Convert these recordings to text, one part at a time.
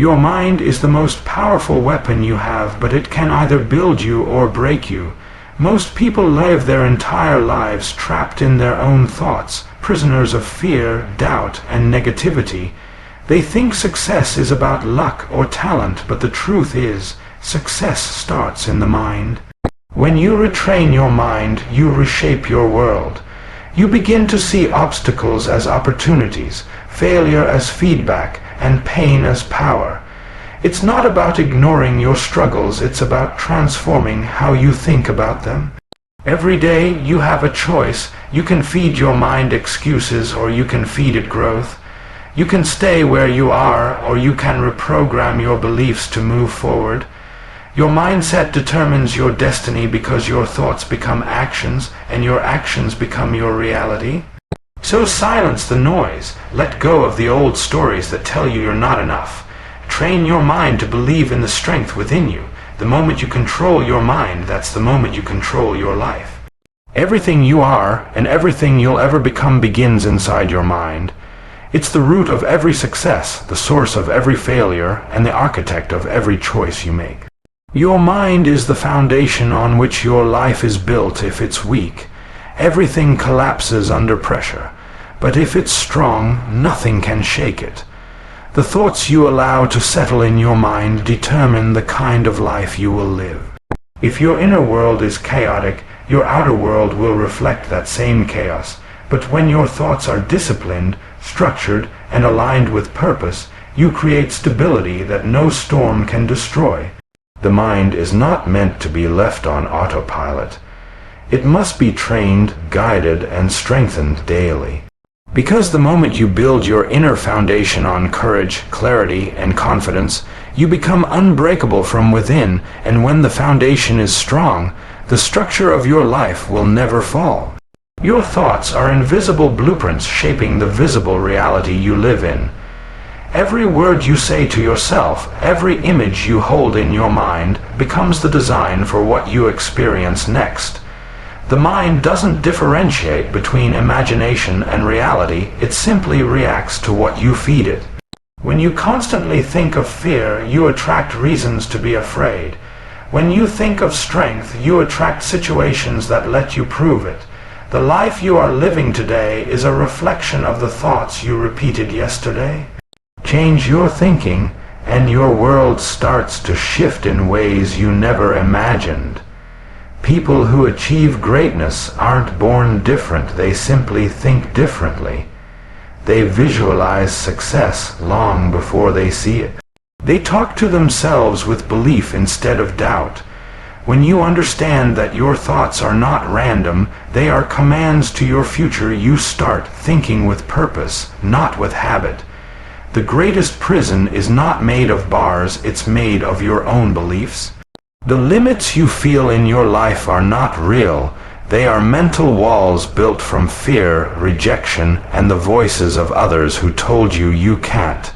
Your mind is the most powerful weapon you have, but it can either build you or break you. Most people live their entire lives trapped in their own thoughts, prisoners of fear, doubt, and negativity. They think success is about luck or talent, but the truth is, success starts in the mind. When you retrain your mind, you reshape your world. You begin to see obstacles as opportunities, failure as feedback, and pain as power. It's not about ignoring your struggles, it's about transforming how you think about them. Every day you have a choice. You can feed your mind excuses or you can feed it growth. You can stay where you are or you can reprogram your beliefs to move forward. Your mindset determines your destiny because your thoughts become actions and your actions become your reality. So silence the noise. Let go of the old stories that tell you you're not enough. Train your mind to believe in the strength within you. The moment you control your mind, that's the moment you control your life. Everything you are and everything you'll ever become begins inside your mind. It's the root of every success, the source of every failure, and the architect of every choice you make. Your mind is the foundation on which your life is built. If it's weak, everything collapses under pressure. But if it's strong, nothing can shake it. The thoughts you allow to settle in your mind determine the kind of life you will live. If your inner world is chaotic, your outer world will reflect that same chaos. But when your thoughts are disciplined, structured, and aligned with purpose, you create stability that no storm can destroy. The mind is not meant to be left on autopilot. It must be trained, guided, and strengthened daily. Because the moment you build your inner foundation on courage, clarity, and confidence, you become unbreakable from within, and when the foundation is strong, the structure of your life will never fall. Your thoughts are invisible blueprints shaping the visible reality you live in. Every word you say to yourself, every image you hold in your mind, becomes the design for what you experience next. The mind doesn't differentiate between imagination and reality, it simply reacts to what you feed it. When you constantly think of fear, you attract reasons to be afraid. When you think of strength, you attract situations that let you prove it. The life you are living today is a reflection of the thoughts you repeated yesterday. Change your thinking, and your world starts to shift in ways you never imagined. People who achieve greatness aren't born different, they simply think differently. They visualize success long before they see it. They talk to themselves with belief instead of doubt. When you understand that your thoughts are not random, they are commands to your future, you start thinking with purpose, not with habit. The greatest prison is not made of bars, it's made of your own beliefs. The limits you feel in your life are not real. They are mental walls built from fear, rejection, and the voices of others who told you you can't.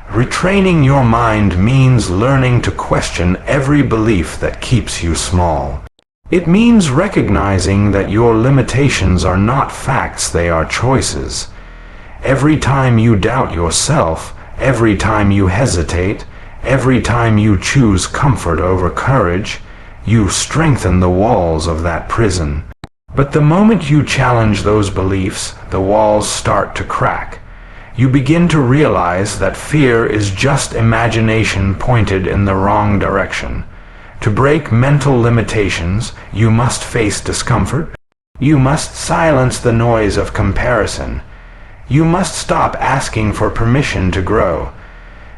Retraining your mind means learning to question every belief that keeps you small. It means recognizing that your limitations are not facts, they are choices. Every time you doubt yourself, every time you hesitate, every time you choose comfort over courage, you strengthen the walls of that prison. But the moment you challenge those beliefs, the walls start to crack. You begin to realize that fear is just imagination pointed in the wrong direction. To break mental limitations, you must face discomfort. You must silence the noise of comparison. You must stop asking for permission to grow.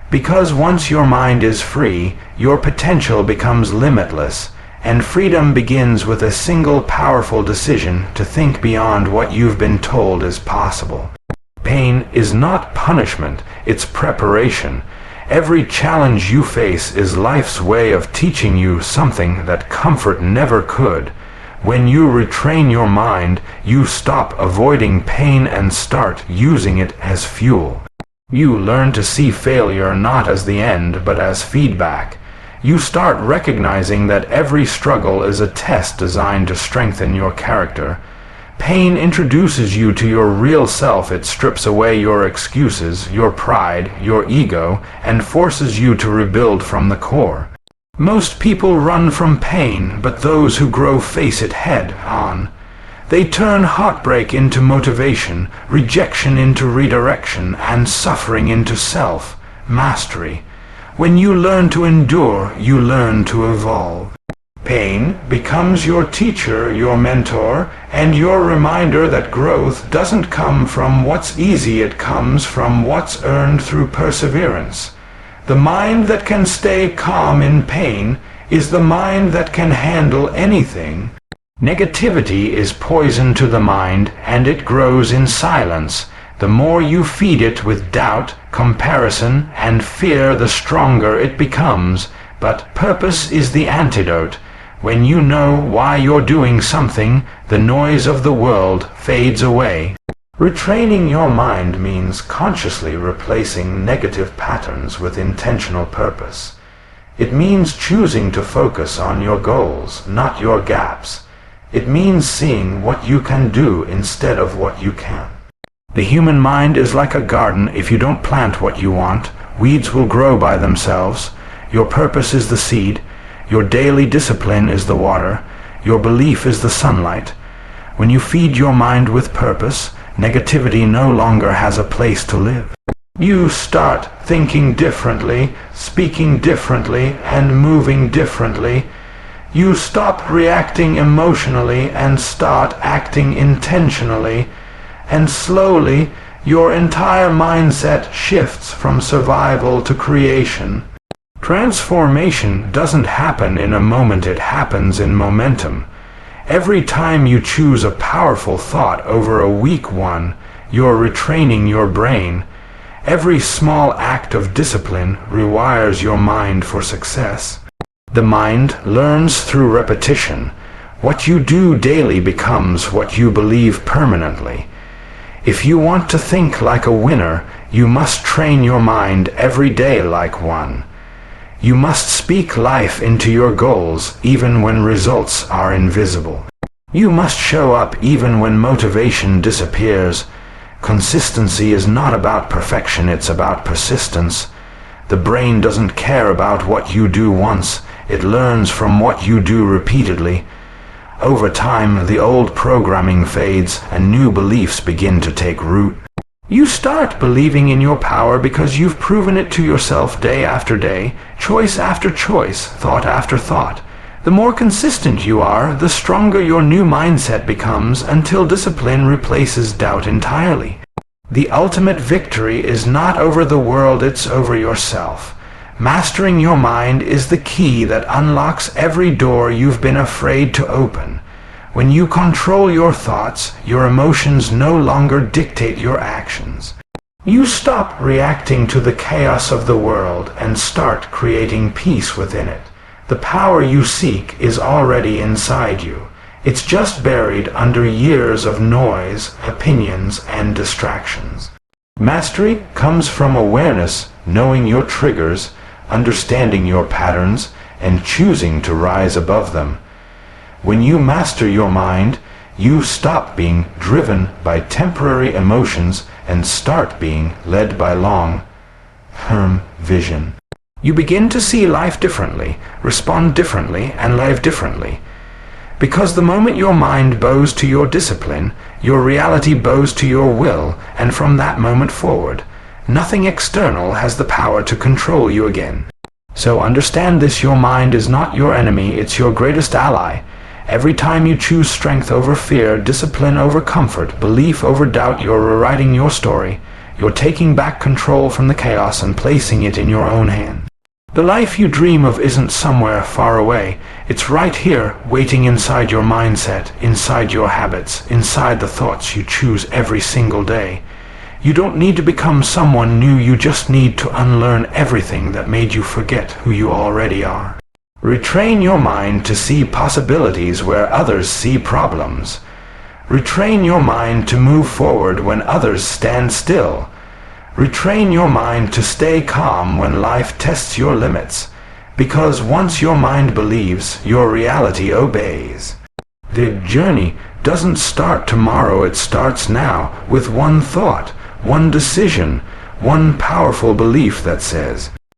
Because once your mind is free, your potential becomes limitless, and freedom begins with a single powerful decision to think beyond what you've been told is possible. Pain is not punishment, it's preparation. Every challenge you face is life's way of teaching you something that comfort never could. When you retrain your mind, you stop avoiding pain and start using it as fuel. You learn to see failure not as the end, but as feedback. You start recognizing that every struggle is a test designed to strengthen your character. Pain introduces you to your real self. It strips away your excuses, your pride, your ego, and forces you to rebuild from the core. Most people run from pain, but those who grow face it head on. They turn heartbreak into motivation, rejection into redirection, and suffering into self-mastery. When you learn to endure, you learn to evolve. Pain becomes your teacher, your mentor, and your reminder that growth doesn't come from what's easy, it comes from what's earned through perseverance. The mind that can stay calm in pain is the mind that can handle anything. Negativity is poison to the mind, and it grows in silence. The more you feed it with doubt, comparison, and fear, the stronger it becomes. But purpose is the antidote. When you know why you're doing something, the noise of the world fades away. Retraining your mind means consciously replacing negative patterns with intentional purpose. It means choosing to focus on your goals, not your gaps. It means seeing what you can do instead of what you can't. The human mind is like a garden. If you don't plant what you want, weeds will grow by themselves. Your purpose is the seed. Your daily discipline is the water. Your belief is the sunlight. When you feed your mind with purpose, negativity no longer has a place to live. You start thinking differently, speaking differently, and moving differently. You stop reacting emotionally and start acting intentionally. And slowly, your entire mindset shifts from survival to creation. Transformation doesn't happen in a moment, it happens in momentum. Every time you choose a powerful thought over a weak one, you're retraining your brain. Every small act of discipline rewires your mind for success. The mind learns through repetition. What you do daily becomes what you believe permanently. If you want to think like a winner, you must train your mind every day like one. You must speak life into your goals even when results are invisible. You must show up even when motivation disappears. Consistency is not about perfection, it's about persistence. The brain doesn't care about what you do once, it learns from what you do repeatedly. Over time, the old programming fades and new beliefs begin to take root. You start believing in your power because you've proven it to yourself day after day, choice after choice, thought after thought. The more consistent you are, the stronger your new mindset becomes until discipline replaces doubt entirely. The ultimate victory is not over the world, it's over yourself. Mastering your mind is the key that unlocks every door you've been afraid to open. When you control your thoughts, your emotions no longer dictate your actions. You stop reacting to the chaos of the world and start creating peace within it. The power you seek is already inside you. It's just buried under years of noise, opinions, and distractions. Mastery comes from awareness, knowing your triggers, understanding your patterns, and choosing to rise above them. When you master your mind, you stop being driven by temporary emotions and start being led by long-term vision. You begin to see life differently, respond differently, and live differently. Because the moment your mind bows to your discipline, your reality bows to your will, and from that moment forward, nothing external has the power to control you again. So understand this: your mind is not your enemy, it's your greatest ally. Every time you choose strength over fear, discipline over comfort, belief over doubt, you're rewriting your story. You're taking back control from the chaos and placing it in your own hands. The life you dream of isn't somewhere far away. It's right here, waiting inside your mindset, inside your habits, inside the thoughts you choose every single day. You don't need to become someone new, you just need to unlearn everything that made you forget who you already are. Retrain your mind to see possibilities where others see problems. Retrain your mind to move forward when others stand still. Retrain your mind to stay calm when life tests your limits. Because once your mind believes, your reality obeys. The journey doesn't start tomorrow, it starts now, with one thought, one decision, one powerful belief that says,